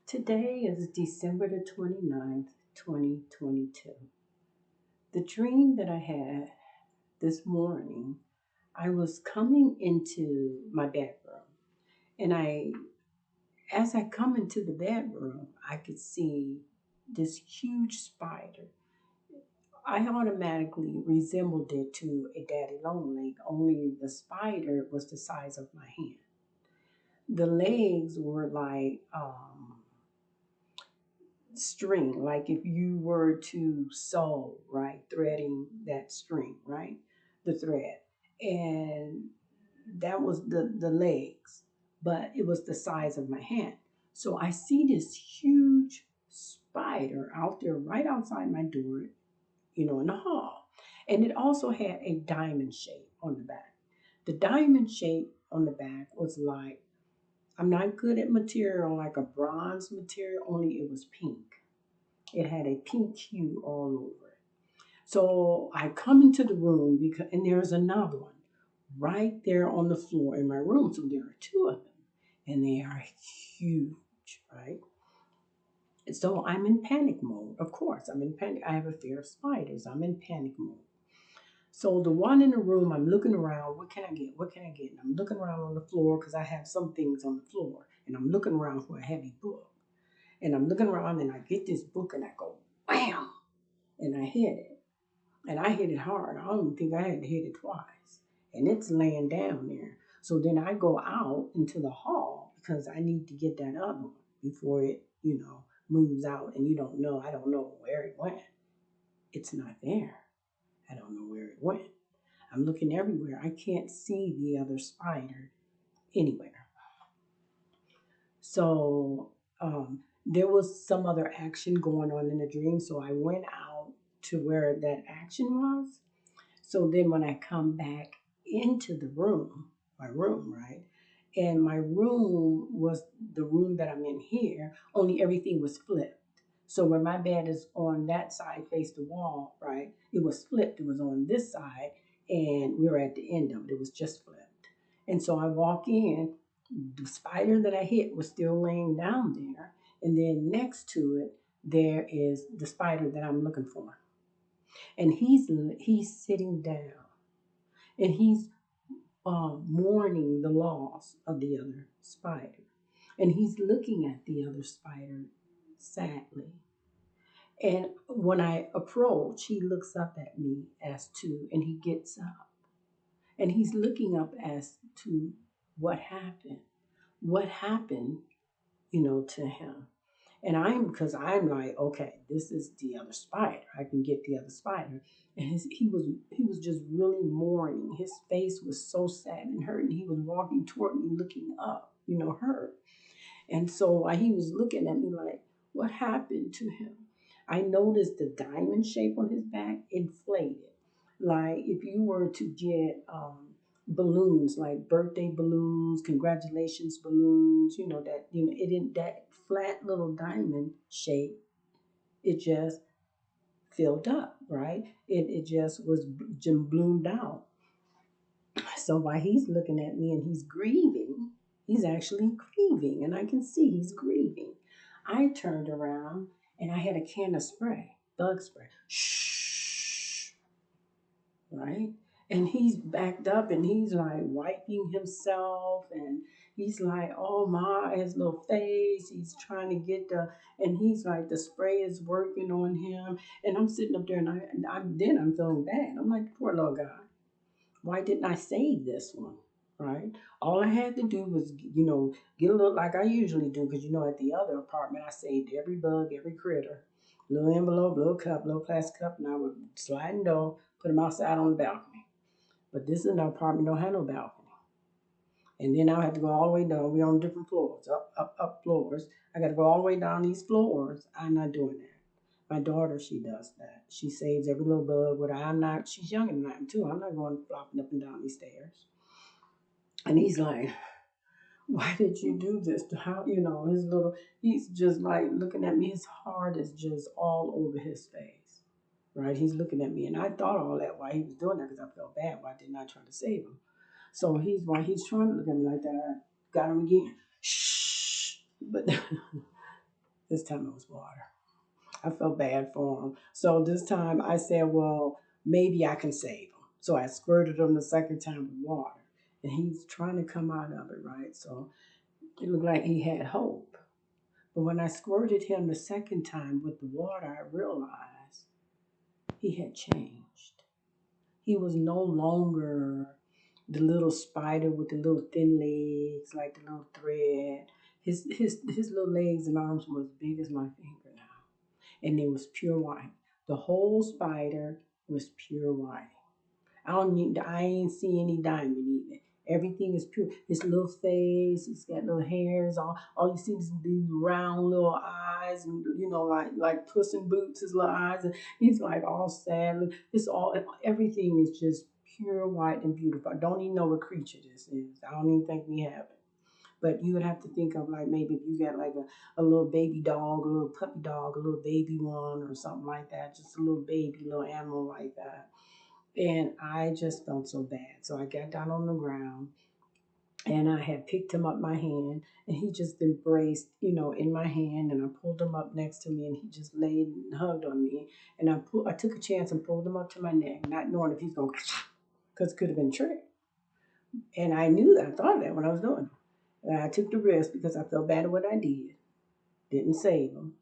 Today is December the 29th, 2022. The dream that I had this morning, I was coming into my bedroom and as I come into the bedroom, I could see this huge spider. I automatically resembled it to a daddy long leg, only the spider was the size of my hand. The legs were like string, like if you were to sew, right, threading that string, right, the thread, and that was the legs, but it was the size of my hand. So I see this huge spider out there right outside my door, in the hall, and it also had a diamond shape on the back. The diamond shape on the back was like, I'm not good at material, like a bronze material, only it was pink. It had a pink hue all over it. So I come into the room and there's another one right there on the floor in my room. So there are two of them and they are huge, right? And so I'm in panic mode. Of course, I'm in panic. I have a fear of spiders. I'm in panic mode. So the one in the room, I'm looking around. What can I get? What can I get? And I'm looking around on the floor because I have some things on the floor. And I'm looking around for a heavy book. And I'm looking around and I get this book and I go, wham! And I hit it. And I hit it hard. I don't think I had to hit it twice. And it's laying down there. So then I go out into the hall because I need to get that other one before it, moves out. And I don't know where it went. It's not there. I don't know where it went. I'm looking everywhere. I can't see the other spider anywhere. So there was some other action going on in the dream. So I went out to where that action was. So then when I come back into the room, my room, right? And my room was the room that I'm in here, only everything was flipped. So where my bed is on that side, face the wall, right? It was flipped. It was on this side, and we were at the end of it. It was just flipped. And so I walk in, the spider that I hit was still laying down there. And then next to it, there is the spider that I'm looking for. And he's sitting down and he's mourning the loss of the other spider. And he's looking at the other spider sadly. And when I approach, he looks up at me as to, and he gets up and he's looking up as to what happened. What happened, to him. And because I'm like, okay, this is the other spider. I can get the other spider. And he was just really mourning. His face was so sad and hurt. And he was walking toward me, looking up, hurt. And so while he was looking at me like, what happened to him? I noticed the diamond shape on his back inflated. Like if you were to get balloons, like birthday balloons, congratulations balloons, it in that flat little diamond shape, it just filled up, right? It just was just bloomed out. So while he's looking at me and he's grieving, he's actually grieving, and I can see he's grieving. I turned around and I had a can of spray, bug spray. Shh, right? And he's backed up and he's like wiping himself and he's like, oh my, his little face. He's trying to get and he's like, the spray is working on him. And I'm sitting up there and I'm feeling bad. I'm like, poor little guy. Why didn't I save this one? Right? All I had to do was, get a little like I usually do, because at the other apartment I saved every bug, every critter, little envelope, little cup, little plastic cup, and I would slide and door, put them outside on the balcony. But this is an apartment, don't have no balcony. And then I had to go all the way down. We're on different floors, up floors. I got to go all the way down these floors. I'm not doing that. My daughter, she does that. She saves every little bug. But I'm not. She's younger than I am too. I'm not going flopping up and down these stairs. And he's like, "Why did you do this?" How his little. He's just like looking at me. His heart is just all over his face. Right? He's looking at me, and I thought all that while he was doing that because I felt bad. Why didn't I try to save him? So while he's trying to look at me like that, I got him again. Shh. But This time it was water. I felt bad for him. So this time I said, well, maybe I can save him. So I squirted him the second time with water. And he's trying to come out of it, right? So it looked like he had hope. But when I squirted him the second time with the water, I realized he had changed. He was no longer the little spider with the little thin legs, like the little thread. His little legs and arms were as big as my finger now, and it was pure white. The whole spider was pure white. I ain't see any diamond either. Everything is pure. His little face, he's got little hairs. All you see is these round little eyes, and like Puss in Boots, his little eyes. And he's like all sad. It's all everything is just pure white and beautiful. I don't even know what creature this is. I don't even think we have it. But you would have to think of like maybe if you got like a little baby dog, a little puppy dog, a little baby one or something like that, just a little baby, little animal like that. And I just felt so bad. So I got down on the ground and I had picked him up my hand and he just embraced, in my hand, and I pulled him up next to me and he just laid and hugged on me. And I took a chance and pulled him up to my neck, not knowing if he's going to, because it could have been tricked. And I knew that. I thought of that when I was doing it. And I took the risk because I felt bad at what I did. Didn't save him.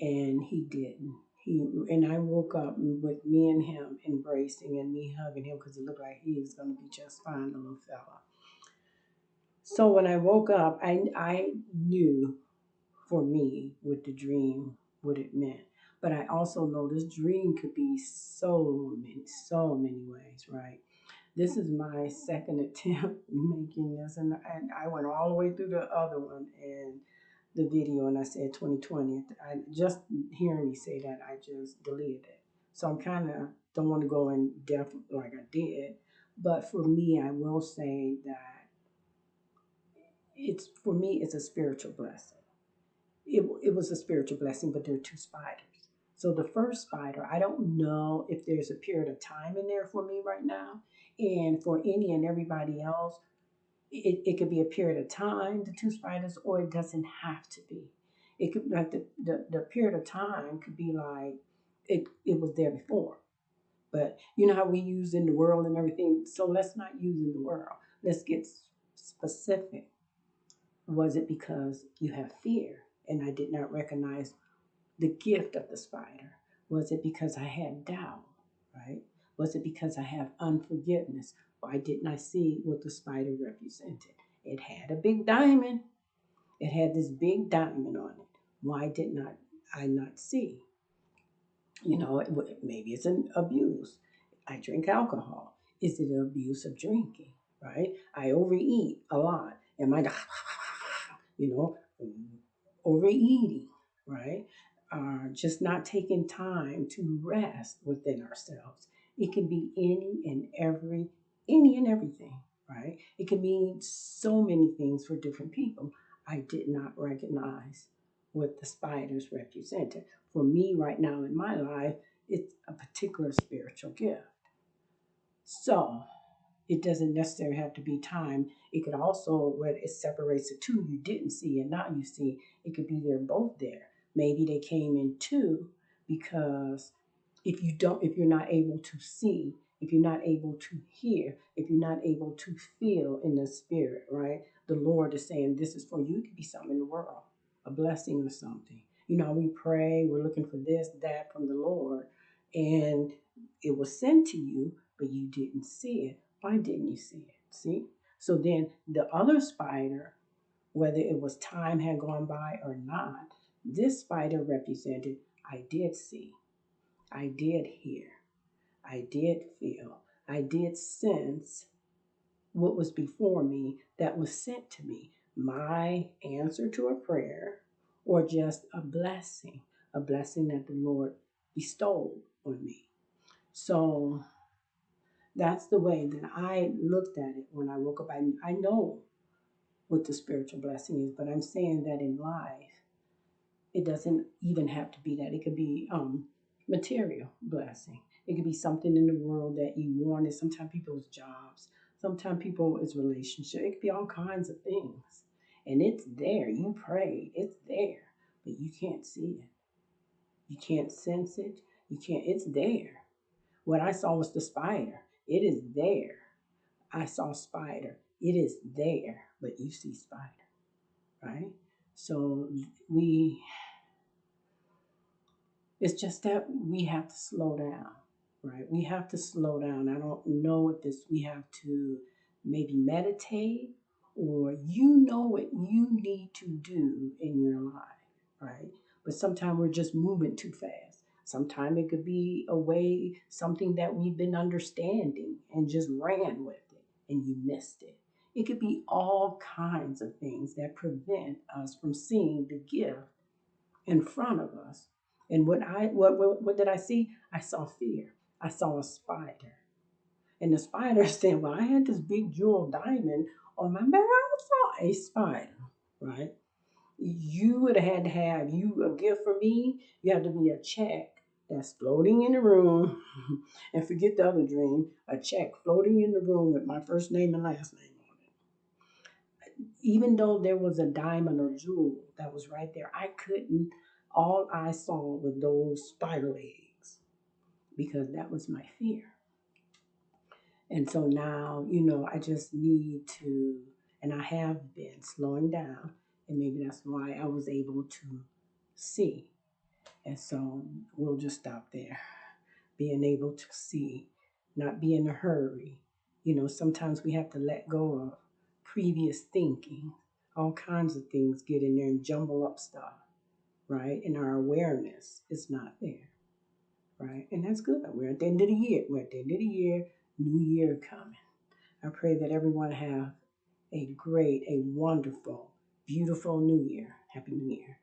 And he didn't. And I woke up with me and him embracing and me hugging him because it looked like he was going to be just fine, the little fella. So when I woke up, I knew for me what the dream, what it meant. But I also know this dream could be so many ways, right? This is my second attempt making this, and I went all the way through the other one and the video, and I said 2020. I just hearing me say that, I just deleted it. So I'm kind of don't want to go in depth like I did, but for me, I will say that it's a spiritual blessing. It was a spiritual blessing, but there are two spiders. So the first spider, I don't know if there's a period of time in there for me right now, and for any and everybody else, it could be a period of time, the two spiders, or it doesn't have to be. It could like the period of time could be like it was there before. But you know how we use in the world and everything. So let's not use in the world. Let's get specific. Was it because you have fear and I did not recognize the gift of the spider? Was it because I had doubt, right? Was it because I have unforgiveness? Why didn't I see what the spider represented? It had a big diamond. It had this big diamond on it. Why did not I not see? Maybe it's an abuse. I drink alcohol. Is it an abuse of drinking, right? I overeat a lot. Am I, you know, overeating, right? Just not taking time to rest within ourselves. It can be any and everything, right? It can mean so many things for different people. I did not recognize what the spiders represented. For me, right now in my life, it's a particular spiritual gift. So it doesn't necessarily have to be time. It could also, where it separates the two, you didn't see and now you see, it could be they're both there. Maybe they came in two because if you're not able to see, if you're not able to hear, if you're not able to feel in the spirit, right? The Lord is saying this is for you. It could be something in the world, a blessing or something. We pray, we're looking for this, that from the Lord, and it was sent to you, but you didn't see it. Why didn't you see it? See? So then the other spider, whether it was time had gone by or not, this spider represented I did see, I did hear, I did feel, I did sense what was before me that was sent to me. My answer to a prayer or just a blessing that the Lord bestowed on me. So that's the way that I looked at it when I woke up. I know what the spiritual blessing is, but I'm saying that in life, it doesn't even have to be that. It could be material blessing. It could be something in the world that you wanted. Sometimes people's jobs. Sometimes people is relationship. It could be all kinds of things, and it's there. You prayed. It's there, but you can't see it. You can't sense it. You can't, it's there. What I saw was the spider. It is there. I saw spider. It is there, but you see spider, right? So we, it's just that we have to slow down, right? We have to slow down. I don't know if this, we have to maybe meditate or you know what you need to do in your life, right? But sometimes we're just moving too fast. Sometimes it could be a way, something that we've been understanding and just ran with it and you missed it. It could be all kinds of things that prevent us from seeing the gift in front of us. And what did I see? I saw fear. I saw a spider. And the spider said, well, I had this big jewel diamond on my back. I saw a spider, right? You would have had to have you a gift for me. You have to be a check that's floating in the room. And forget the other dream, a check floating in the room with my first name and last name on it. Even though there was a diamond or jewel that was right there, I couldn't, all I saw were those spider legs because that was my fear. And so now, I just need to, and I have been slowing down, and maybe that's why I was able to see. And so we'll just stop there. Being able to see, not be in a hurry. Sometimes we have to let go of previous thinking. All kinds of things get in there and jumble up stuff, right? And our awareness is not there, right? And that's good. We're at the end of the year. We're at the end of the year, new year coming. I pray that everyone have a great, a wonderful, beautiful new year. Happy New Year.